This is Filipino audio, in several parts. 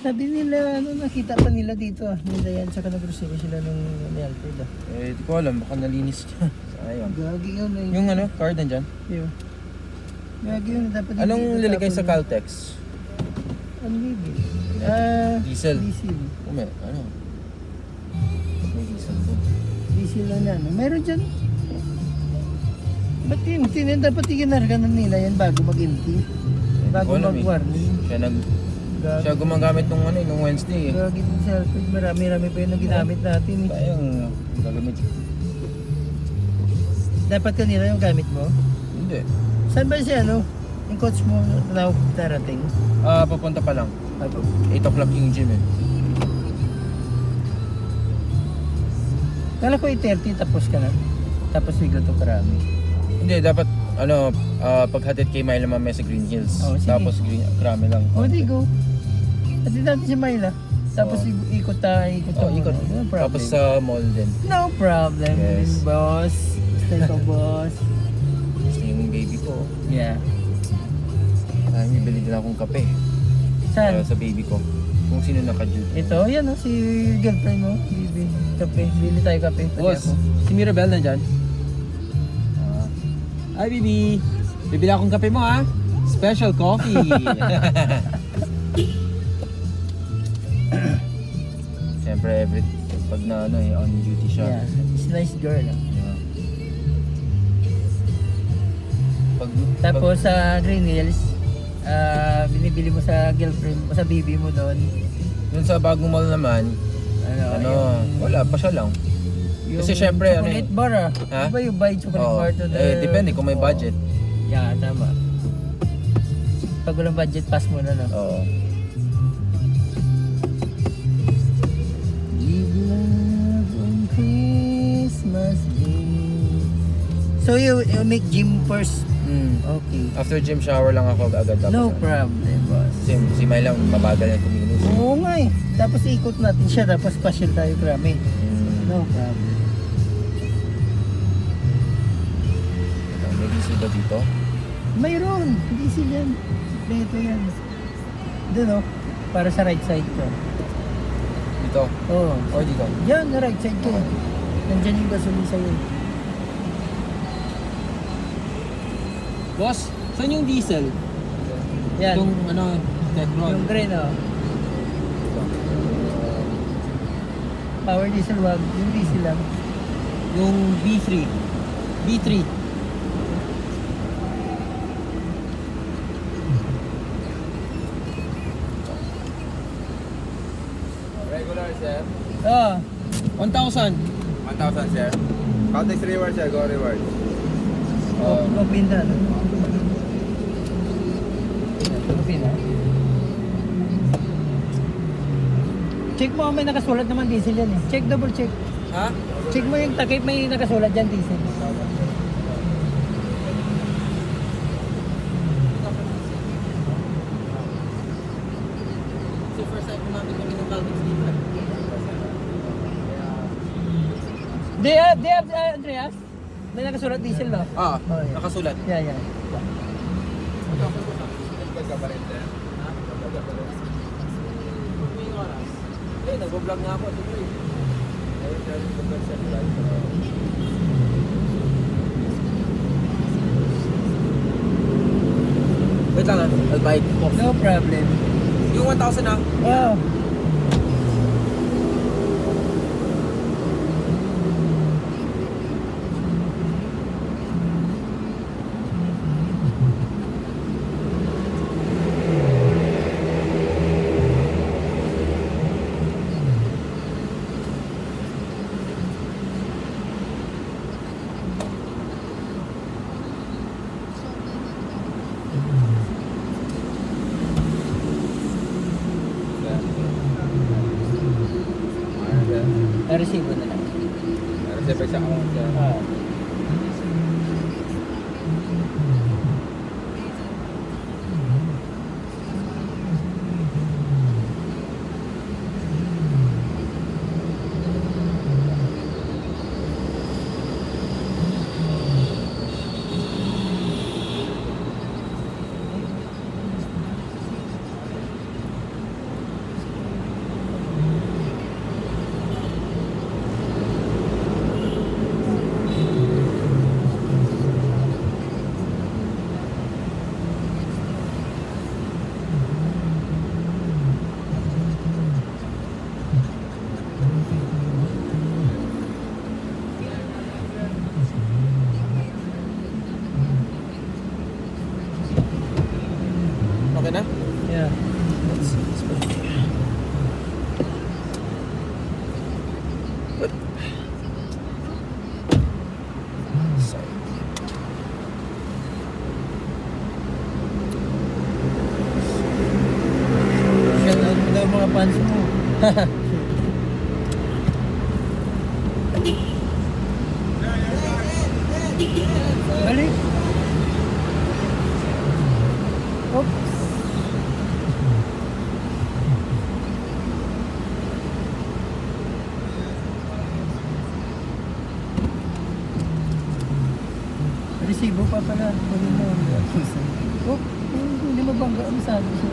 Sabi nila, nakita pa nila dito nila yan, saka nag-grocery sila nung may Alfred Di ko alam, baka nalinis niya. Sayang. Gagi yun eh. Yung card nandyan? Yun. Gagi yun, dapat Anong hindi liligay sa tatapon. Caltex? Ano baby? Diesel. Diesel. May diesel to. Diesel lang yan. Meron dyan. Ba't yun? Dapat ikinarganan nila yan bago mag-empty. Bago mag-warning. Siya gumagamit nung Wednesday eh. Gagi din sa Alfred. Marami-rami pa yun ang ginamit natin eh. Sayang, gagamit. Dapat kanila yung gamit mo? Hindi. Saan ba siya yung coach mo na darating? Papunta pa lang. 8 o'clock yung gym eh. Kala ko 8:30 tapos ka na. Tapos we go to Karami. Hindi, dapat paghatid kay Myla mamaya sa Green Hills. Oh, sige. Tapos Krame lang. Di go. Hatid natin si Myla. Tapos ikot tayo. Ikot. No problem. Tapos sa mall din. No problem, Yes. boss. Stay ko, boss. Gusto yung baby ko. Yeah. May bili din akong kape. Saan? Sa baby ko. Kung sino naka-duty. Ito, yan si girlfriend mo. Bibi. Kape. Bili tayo kape. Pati Boss, ako. si Mirabel nandyan? Ay, baby. Bibili akong kape mo, ha? Special coffee. Siyempre, pag on duty siya. Yeah. It's nice girl. Yeah. Tapos sa Green Hills, binibili mo sa girlfriend mo, sa bibi mo doon. Dun sa bagong mall naman, wala pa siya lang. Kasi syempre, chocolate bar Ha? Di ba you buy chocolate bar to the... Depende kung may budget. Yeah, tama. Pag walang budget, pass mo na Oo. Give love on Christmas Day. So you make gym first? Okay. After gym shower lang ako agad. Tapos, No problem, boss. Si Myla, mabagal na kumilos. Oo nga eh. Tapos ikot natin siya, tapos pasyal tayo krami. No problem. May diesel ba dito? Mayroon. Diesel yan. Ito yan. Doon para sa right side ko. Dito? Oo. Or dito? Yan, na right side ko. Nandyan yung gasolina sa'yo. Boss, saan yung diesel? Yan. Itong Tecron. Yung green Power diesel wag. Yung diesel lang. Yung B3. B3. Regular, sir. 1,000. 1,000, sir. Caltex reward, sir. Go reward. Magbinda. Magbinda. Check mo, may nakasulat naman diesel yan eh. Check, double check. Ha? Check mo yung takip, may nakasulat dyan diesel. So first time kumamit kami ng Caltex dito. They have Andreas? May nakasulat diesel no? Ah, Oh, yeah. nakasulat. Yeah. Nag-vlog nga ako. Tuloy. Wait lang I'll buy coffee. No problem. Yung 1,000 na. Oh. Resibo na lang. Receive sa account, sir. ka na? Yeah. Shout out mo daw mga fans mo. Balik. Oops. Resibo pa pala. Kunin mo. Oh, hindi mabangga. Ano sabi siya?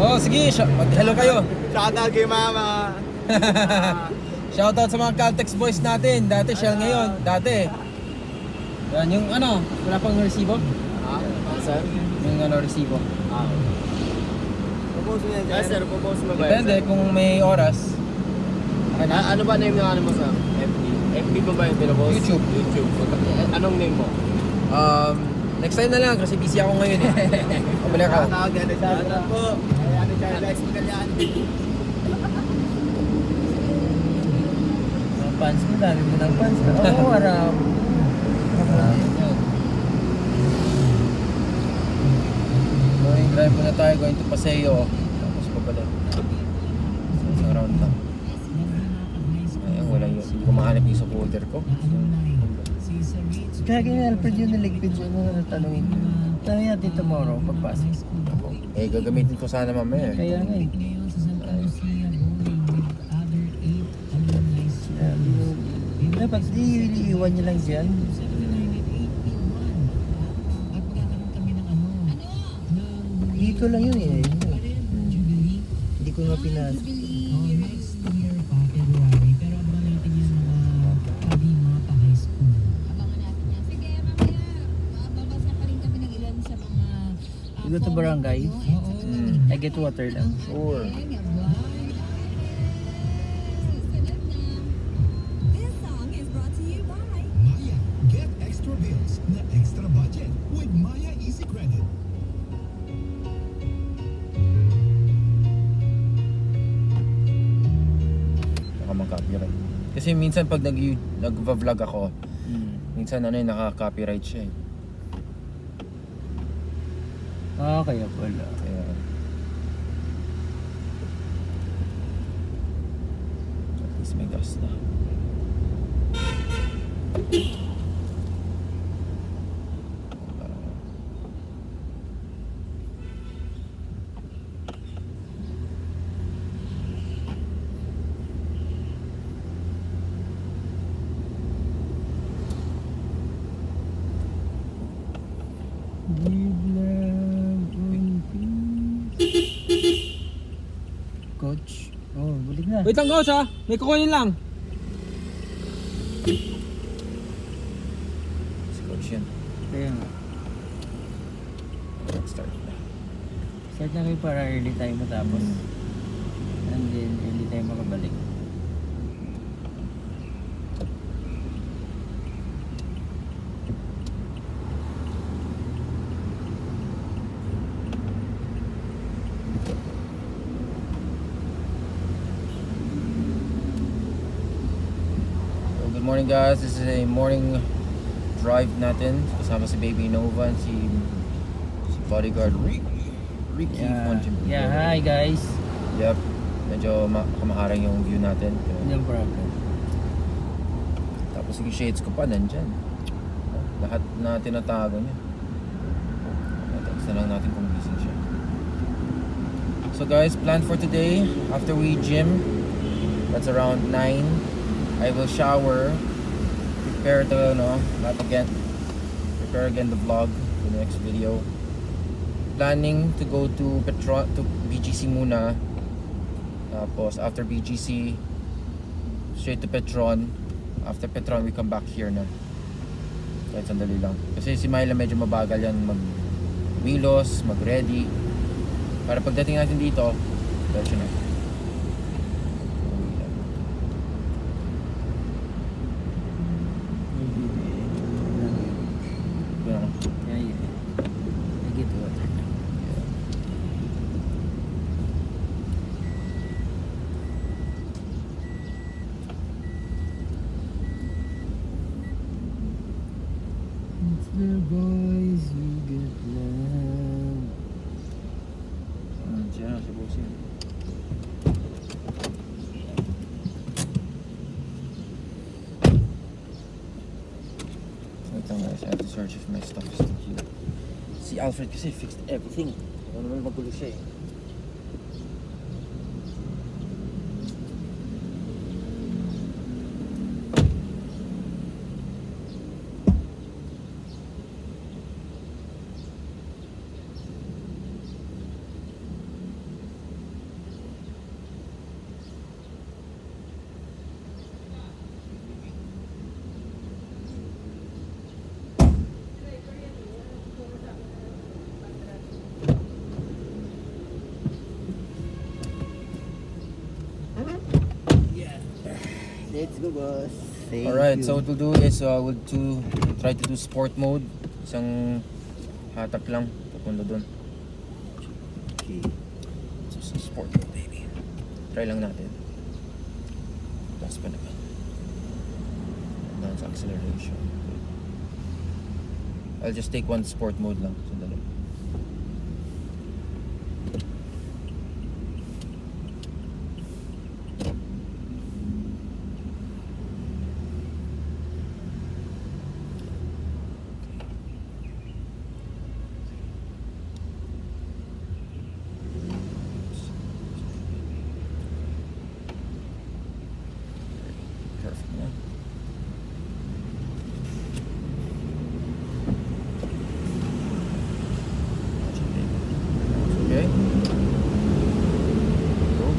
Oh, sige, mag-hello kayo. Shout out kay mama. Shoutout sa mga Caltex boys natin. Dati siya ngayon. Dati. Yan, yung ano, wala pang resibo? Sir? Yung ano, resibo. Propose mo yan. Yes sir, propose mo ba? Depende kung may oras. Ano ba name ng ano mo sa FB? FB ba ba yung pinapose? YouTube. YouTube. Anong name mo? Next time na lang kasi busy ako ngayon eh. Pabalik ako. Shout out po. Ano siya, guys, magalyan. Mga fans mo, dami mo ng fans. Oo, harap. Morning drive muna tayo, going to Paseo. Tapos pabalik. Isang round lang. Ayun, wala yun. Hindi ko mahanap yung supporter ko. Kaya kaya Alfred yun niligpid yun na natanungin. Tanungin natin tomorrow pagpasok. Eh, gagamitin ko sana mamaya. Kaya nga eh. Dapat iiwan niya lang dyan. Dito lang yun eh. Hindi ko nga pinasok. You go to barangay? I get water lang. Sure. Maya, get extra bills na extra budget with Maya Easy Credit. Baka mag-copyright. Kasi minsan pag nag-vlog ako, minsan ano yung naka-copyright siya eh. Kaya pala. Kaya, at least may gas na. Coach. Oh, balik na. Wait lang, coach ha. May kukunin lang. Si coach yun. Kaya nga. Start na. Start na kayo para early tayo matapos. And then early tayo makabalik. Good morning guys, this is a morning drive natin. Kasama si Baby Nova and si bodyguard Ricky Fontaine. Yeah, hi guys. Yep, medyo kamaharang yung view natin. No problem. Tapos yung shades ko pa nandyan. Lahat na tinatago niya. Text na lang natin kung gising siya. So guys, plan for today, after we gym, that's around 9. I will shower, prepare the prepare again the vlog, the next video. Planning to go to BGC muna. Tapos after BGC, straight to Petron. After Petron, we come back here na. Kahit sandali lang. Kasi si Myla medyo mabagal yan mag-wilos, mag-ready. Para pagdating natin dito, diretso na. Yeah, yeah. Si Alfred kasi fixed everything. Ano naman magulo siya eh. Let's go, boss. Thank Alright, you. so what we'll do is try to do sport mode. Isang hatak lang papunta dun. Okay. So sport mode, baby. Try lang natin. Gas pa naman. Down sa acceleration. I'll just take one sport mode lang. Sandali. Perfect na. Okay. Go.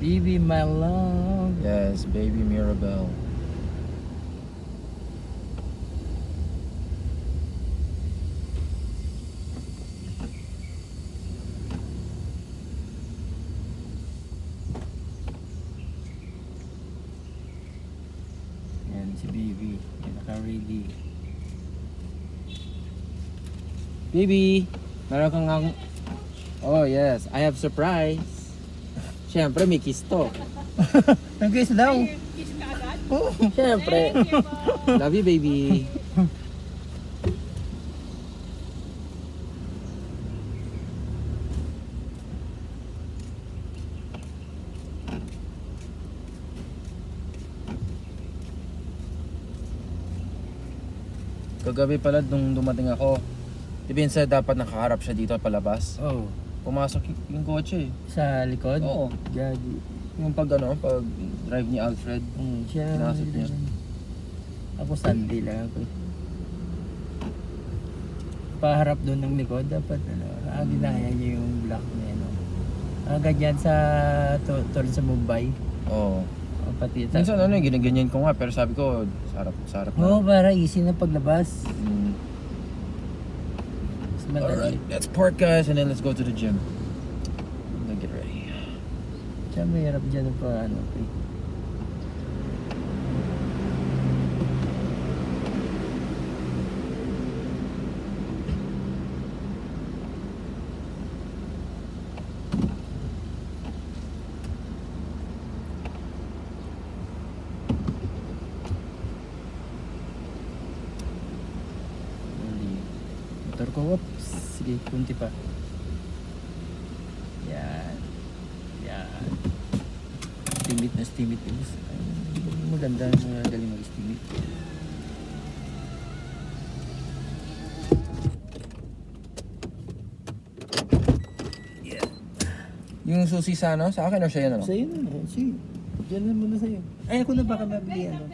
Baby, my love. Yes, baby Mirabelle. Yan si baby. Yan, naka-ready. Baby, meron kang Oh yes, I have surprise. Siyempre, may kiss to. Nag-kiss daw. Siyempre. Love you, baby. Kagabi pala nung dumating ako, di ba yun sa dapat nakaharap siya dito palabas? Oh. Pumasok yung kotse eh. Sa likod? Oo. Gagi. Yung pag drive ni Alfred. Siya. Pinasok niya. Ako Sunday lang ako. Paharap doon ng likod, dapat ginaya niya yung block niya. Ganyan sa tulad sa Mumbai. Oo. Pati Minsan ginaganyan ko nga, pero sabi ko, sarap na. Oo, para easy na paglabas. Mm. Mas madali. Alright, let's park guys and then let's go to the gym. Then get ready. Siya mahirap dyan pa ano. Motor ko, whoops. Sige, kunti pa. Yan. Yan. Steamit na steamit. Maganda, magaling mag-steamit. Yung susi sa ano? Sa akin or siya yan ano? Sa'yo na. Sige. Diyan na muna sa'yo. Ay, ako na baka mabili ano.